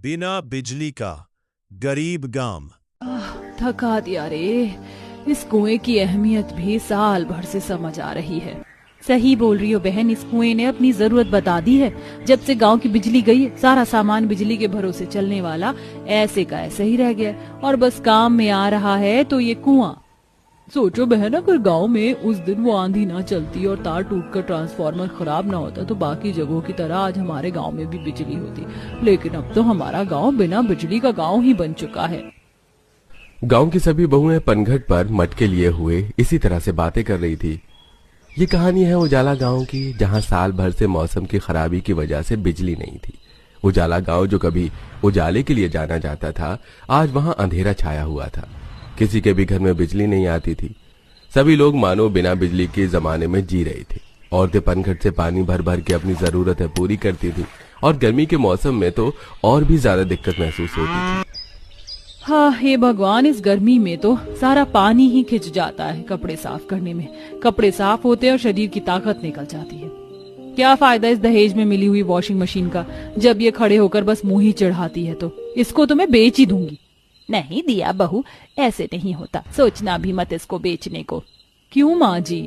बिना बिजली का गरीब गांव। थका दिया रे। इस कुएं की अहमियत भी साल भर से समझ आ रही है। सही बोल रही हो बहन, इस कुएं ने अपनी जरूरत बता दी है। जब से गांव की बिजली गई है, सारा सामान बिजली के भरोसे चलने वाला ऐसे का ऐसे ही रह गया और बस काम में आ रहा है तो ये कुआं। सोचो बहन, अगर गांव में उस दिन वो आंधी ना चलती और तार टूटकर ट्रांसफार्मर खराब ना होता तो बाकी जगहों की तरह आज हमारे गांव में भी बिजली होती। लेकिन अब तो हमारा गांव बिना बिजली का गांव ही बन चुका है। गांव की सभी बहुएं पनघट पर मटके लिए हुए इसी तरह से बातें कर रही थी। ये कहानी है उजाला गांव की, जहां साल भर से मौसम की खराबी की वजह से बिजली नहीं थी। उजाला गांव जो कभी उजाले के लिए जाना जाता था, आज वहां अंधेरा छाया हुआ था। किसी के भी घर में बिजली नहीं आती थी। सभी लोग मानो बिना बिजली के जमाने में जी रहे थे। औरतें पनघट से पानी भर भर के अपनी जरूरतें पूरी करती थी और गर्मी के मौसम में तो और भी ज्यादा दिक्कत महसूस होती थी। हाँ हे भगवान, इस गर्मी में तो सारा पानी ही खिंच जाता है कपड़े साफ करने में। कपड़े साफ होते हैं और शरीर की ताकत निकल जाती है। क्या फायदा इस दहेज में मिली हुई वॉशिंग मशीन का, जब ये खड़े होकर बस मुंह ही चढ़ाती है। तो इसको तो मैं बेच ही दूंगी। नहीं दिया बहू, ऐसे नहीं होता, सोचना भी मत इसको बेचने को। क्यों माँ जी,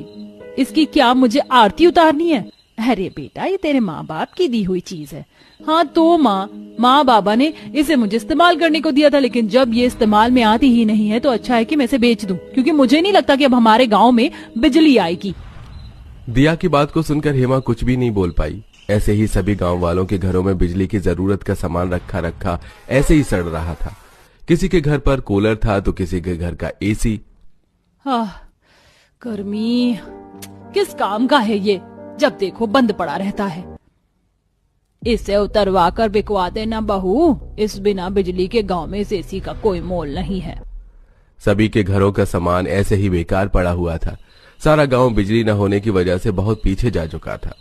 इसकी क्या मुझे आरती उतारनी है? अरे बेटा, ये तेरे माँ बाप की दी हुई चीज है। हाँ तो माँ बाबा ने इसे मुझे इस्तेमाल करने को दिया था, लेकिन जब ये इस्तेमाल में आती ही नहीं है तो अच्छा है कि मैं इसे बेच दूं, क्योंकि मुझे नहीं लगता कि अब हमारे गांव में बिजली आएगी। दिया की बात को सुनकर हेमा कुछ भी नहीं बोल पाई। ऐसे ही सभी गांव वालों के घरों में बिजली की जरूरत का सामान रखा ऐसे ही सड़ रहा था। किसी के घर पर कूलर था तो किसी के घर का एसी। गर्मी किस काम का है ये, जब देखो बंद पड़ा रहता है। इसे उतरवा कर बिकवा देना बहू, इस बिना बिजली के गांव में इस एसी का कोई मोल नहीं है। सभी के घरों का सामान ऐसे ही बेकार पड़ा हुआ था। सारा गांव बिजली न होने की वजह से बहुत पीछे जा चुका था।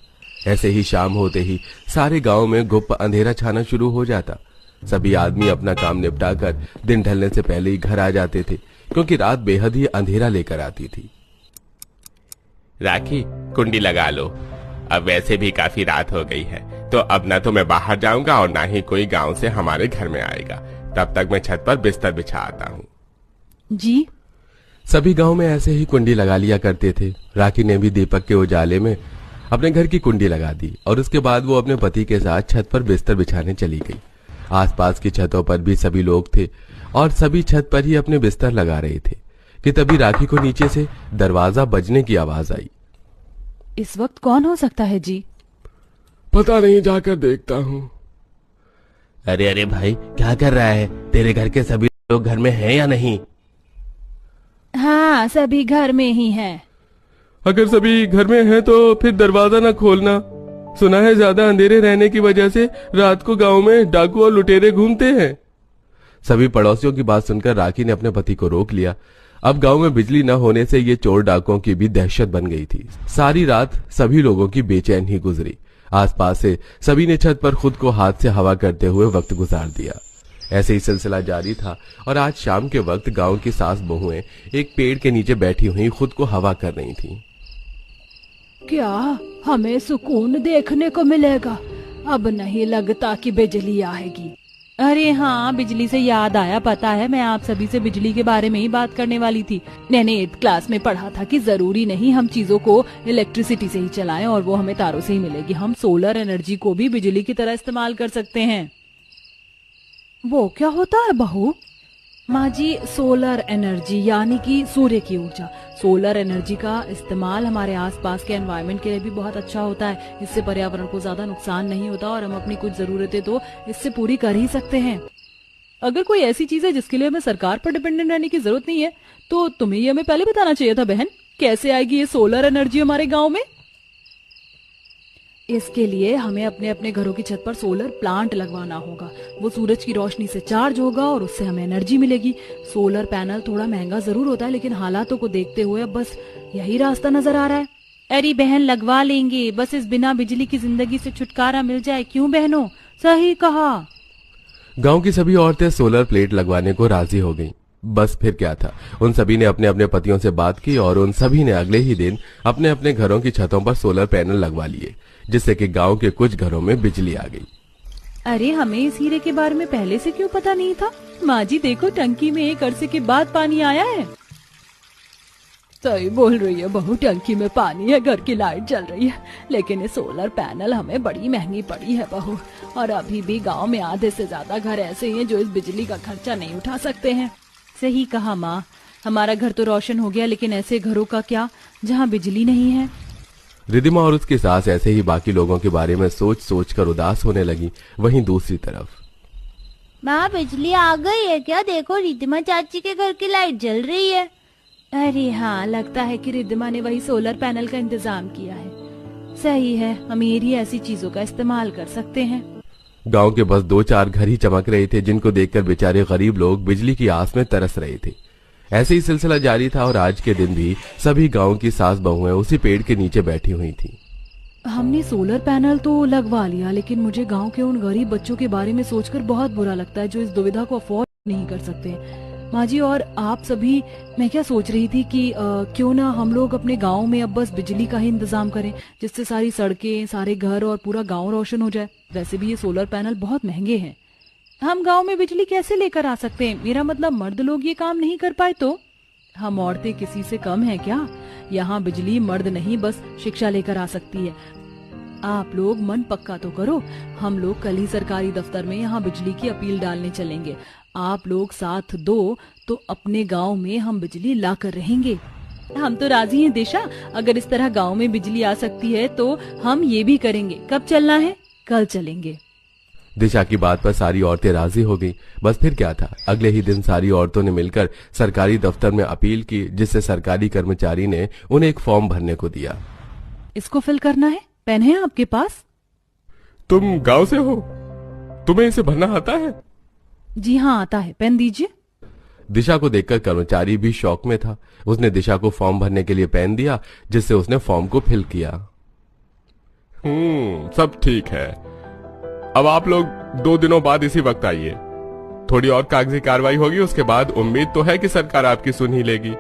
ऐसे ही शाम होते ही सारे गांव में गुप्त अंधेरा छाना शुरू हो जाता। सभी आदमी अपना काम निपटा कर दिन ढलने से पहले ही घर आ जाते थे, क्योंकि रात बेहद ही अंधेरा लेकर आती थी। राखी, कुंडी लगा लो। अब वैसे भी काफी रात हो गई है, तो अब ना तो मैं बाहर जाऊंगा और ना ही कोई गांव से हमारे घर में आएगा। तब तक मैं छत पर बिस्तर बिछा आता हूँ। जी। सभी गांव में ऐसे ही कुंडी लगा लिया करते थे। राखी ने भी दीपक के उजाले में अपने घर की कुंडी लगा दी और उसके बाद वो अपने पति के साथ छत पर बिस्तर बिछाने चली गई। आसपास की छतों पर भी सभी लोग थे और सभी छत पर ही अपने बिस्तर लगा रहे थे कि तभी राखी को नीचे से दरवाजा बजने की आवाज आई। इस वक्त कौन हो सकता है जी? पता नहीं, जाकर देखता हूँ। अरे भाई, क्या कर रहा है? तेरे घर के सभी लोग घर में हैं या नहीं? हाँ, सभी घर में ही हैं। अगर सभी घर में हैं तो फिर दरवाजा न खोलना। सुना है ज्यादा अंधेरे रहने की वजह से रात को गांव में डाकू और लुटेरे घूमते हैं। सभी पड़ोसियों की बात सुनकर राखी ने अपने पति को रोक लिया। अब गांव में बिजली न होने से ये चोर डाकुओं की भी दहशत बन गई थी। सारी रात सभी लोगों की बेचैन ही गुजरी। आसपास से सभी ने छत पर खुद को हाथ से हवा करते हुए वक्त गुजार दिया। ऐसे ही सिलसिला जारी था और आज शाम के वक्त गांव की सास बहुएं एक पेड़ के नीचे बैठी हुई खुद को हवा कर रही थीं। क्या हमें सुकून देखने को मिलेगा? अब नहीं लगता कि बिजली आएगी। अरे हाँ, बिजली से याद आया, पता है मैं आप सभी से बिजली के बारे में ही बात करने वाली थी। मैंने 8th क्लास में पढ़ा था कि जरूरी नहीं हम चीजों को इलेक्ट्रिसिटी से ही चलाएं और वो हमें तारों से ही मिलेगी। हम सोलर एनर्जी को भी बिजली की तरह इस्तेमाल कर सकते हैं। वो क्या होता है बहू? माँ जी, सोलर एनर्जी यानी कि सूर्य की ऊर्जा। सोलर एनर्जी का इस्तेमाल हमारे आसपास के एनवायरनमेंट के लिए भी बहुत अच्छा होता है। इससे पर्यावरण को ज्यादा नुकसान नहीं होता और हम अपनी कुछ जरूरतें तो इससे पूरी कर ही सकते हैं। अगर कोई ऐसी चीज है जिसके लिए हमें सरकार पर डिपेंडेंट रहने की जरूरत नहीं है तो तुम्हें ये हमें पहले बताना चाहिए था बहन। कैसे आएगी ये सोलर एनर्जी हमारे गाँव में? इसके लिए हमें अपने अपने घरों की छत पर सोलर प्लांट लगवाना होगा। वो सूरज की रोशनी से चार्ज होगा और उससे हमें एनर्जी मिलेगी। सोलर पैनल थोड़ा महंगा जरूर होता है, लेकिन हालातों को देखते हुए अब बस यही रास्ता नजर आ रहा है। अरे बहन, लगवा लेंगे, बस इस बिना बिजली की जिंदगी से छुटकारा मिल जाए। क्यों बहनों? सही कहा। गांव की सभी औरतें सोलर प्लेट लगवाने को राजी हो गईं। बस फिर क्या था, उन सभी ने अपने अपने पतियों से बात की और उन सभी ने अगले ही दिन अपने अपने घरों की छतों पर सोलर पैनल लगवा लिए, जिससे कि गांव के कुछ घरों में बिजली आ गई। अरे हमें इस हीरे के बारे में पहले से क्यों पता नहीं था? माँ जी देखो, टंकी में एक अरसे के बाद पानी आया है। सही बोल रही है बहू, टंकी में पानी है, घर की लाइट जल रही है, लेकिन ये सोलर पैनल हमें बड़ी महंगी पड़ी है बहू। और अभी भी गांव में आधे से ज्यादा घर ऐसे हैं जो इस बिजली का खर्चा नहीं उठा सकते हैं। सही कहा माँ, हमारा घर तो रोशन हो गया, लेकिन ऐसे घरों का क्या जहाँ बिजली नहीं है। रिद्धिमा और उसकी सास ऐसे ही बाकी लोगों के बारे में सोच सोच कर उदास होने लगी। वहीं दूसरी तरफ माँ, बिजली आ गई है क्या? देखो रिद्धिमा चाची के घर की लाइट जल रही है। अरे हाँ, लगता है कि रिद्धिमा ने वही सोलर पैनल का इंतजाम किया है। सही है, अमीर ही ऐसी चीजों का इस्तेमाल कर सकते हैं। गांव के बस 2-4 घर ही चमक रहे थे, जिनको देखकर बेचारे गरीब लोग बिजली की आस में तरस रहे थे। ऐसे ही सिलसिला जारी था और आज के दिन भी सभी गांव की सास बहुएं उसी पेड़ के नीचे बैठी हुई थी। हमने सोलर पैनल तो लगवा लिया, लेकिन मुझे गांव के उन गरीब बच्चों के बारे में सोचकर बहुत बुरा लगता है जो इस दुविधा को अफोर्ड नहीं कर सकते। माँ जी और आप सभी, मैं क्या सोच रही थी कि क्यों ना हम लोग अपने गांव में अब बस बिजली का ही इंतजाम करें, जिससे सारी सड़कें, सारे घर और पूरा गांव रोशन हो जाए। वैसे भी ये सोलर पैनल बहुत महंगे हैं। हम गांव में बिजली कैसे लेकर आ सकते हैं? मेरा मतलब मर्द लोग ये काम नहीं कर पाए तो? हम औरतें किसी से कम है क्या? यहाँ बिजली मर्द नहीं, बस शिक्षा लेकर आ सकती है। आप लोग मन पक्का तो करो, हम लोग कल ही सरकारी दफ्तर में यहाँ बिजली की अपील डालने चलेंगे। आप लोग साथ दो तो अपने गांव में हम बिजली ला कर रहेंगे। हम तो राजी हैं दिशा, अगर इस तरह गांव में बिजली आ सकती है तो हम ये भी करेंगे। कब चलना है? कल चलेंगे। दिशा की बात पर सारी औरतें राजी हो गई। बस फिर क्या था, अगले ही दिन सारी औरतों ने मिलकर सरकारी दफ्तर में अपील की, जिससे सरकारी कर्मचारी ने उन्हें एक फॉर्म भरने को दिया। इसको फिल करना है? पेन है आपके पास? तुम गांव से हो, तुम्हें इसे भरना आता है? जी हाँ आता है, पेन दीजिए। दिशा को देखकर कर्मचारी भी शौक में था। उसने दिशा को फॉर्म भरने के लिए पेन दिया, जिससे उसने फॉर्म को फिल किया। सब ठीक है। अब आप लोग 2 दिनों बाद इसी वक्त आइए। थोड़ी और कागजी कार्रवाई होगी, उसके बाद उम्मीद तो है कि सरकार आपकी सुन ही लेगी।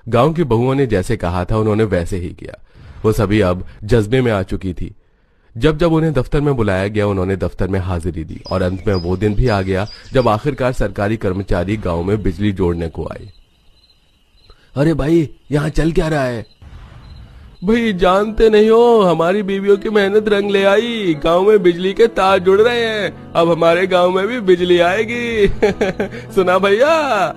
गांव की बहुओं ने जैसे कहा था उन्होंने वैसे ही किया। वो सभी अब जज्बे में आ चुकी थी। जब जब उन्हें दफ्तर में बुलाया गया, उन्होंने दफ्तर में हाजिरी दी और अंत में वो दिन भी आ गया जब आखिरकार सरकारी कर्मचारी गांव में बिजली जोड़ने को आए। अरे भाई, यहाँ चल क्या रहा है? भाई जानते नहीं हो, हमारी बीवियों की मेहनत रंग ले आई। गांव में बिजली के तार जुड़ रहे हैं, अब हमारे गांव में भी बिजली आएगी। सुना भैया?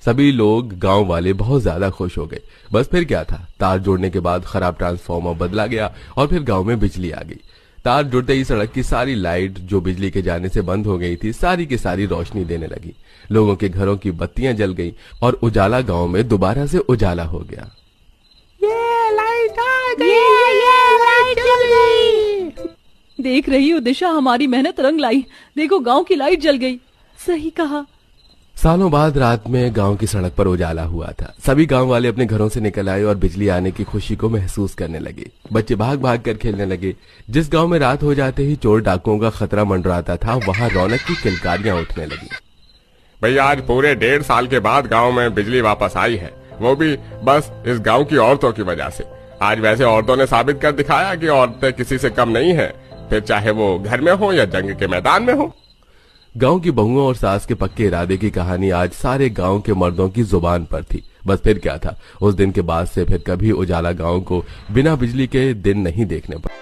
सभी लोग गांव वाले बहुत ज्यादा खुश हो गए। बस फिर क्या था, तार जोड़ने के बाद खराब ट्रांसफार्मर बदला गया और फिर गांव में बिजली आ गई। तार जुड़ते ही सड़क की सारी लाइट जो बिजली के जाने से बंद हो गई थी, सारी की सारी रोशनी देने लगी। लोगों के घरों की बत्तियां जल गई और उजाला गांव में दोबारा से उजाला हो गया। ये लाइट आ गई, ये लाइट जल गई। देख रही हो दिशा, हमारी मेहनत रंग लाई। देखो गांव की लाइट जल गई। सही कहा। सालों बाद रात में गांव की सड़क पर उजाला हुआ था। सभी गांव वाले अपने घरों से निकल आए और बिजली आने की खुशी को महसूस करने लगे। बच्चे भाग भाग कर खेलने लगे। जिस गांव में रात हो जाते ही चोर डाकुओं का खतरा मंडराता था, वहां रौनक की किलकारियां उठने लगी। भैया आज पूरे 1.5 साल के बाद गांव में बिजली वापस आई है, वो भी बस इस गांव की औरतों की वजह से। आज वैसे औरतों ने साबित कर दिखाया कि औरतें किसी से कम नहीं है, फिर चाहे वो घर में हो या जंग के मैदान में हो। गांव की बहुओं और सास के पक्के इरादे की कहानी आज सारे गांव के मर्दों की जुबान पर थी। बस फिर क्या था, उस दिन के बाद से फिर कभी उजाला गांव को बिना बिजली के दिन नहीं देखने पड़े।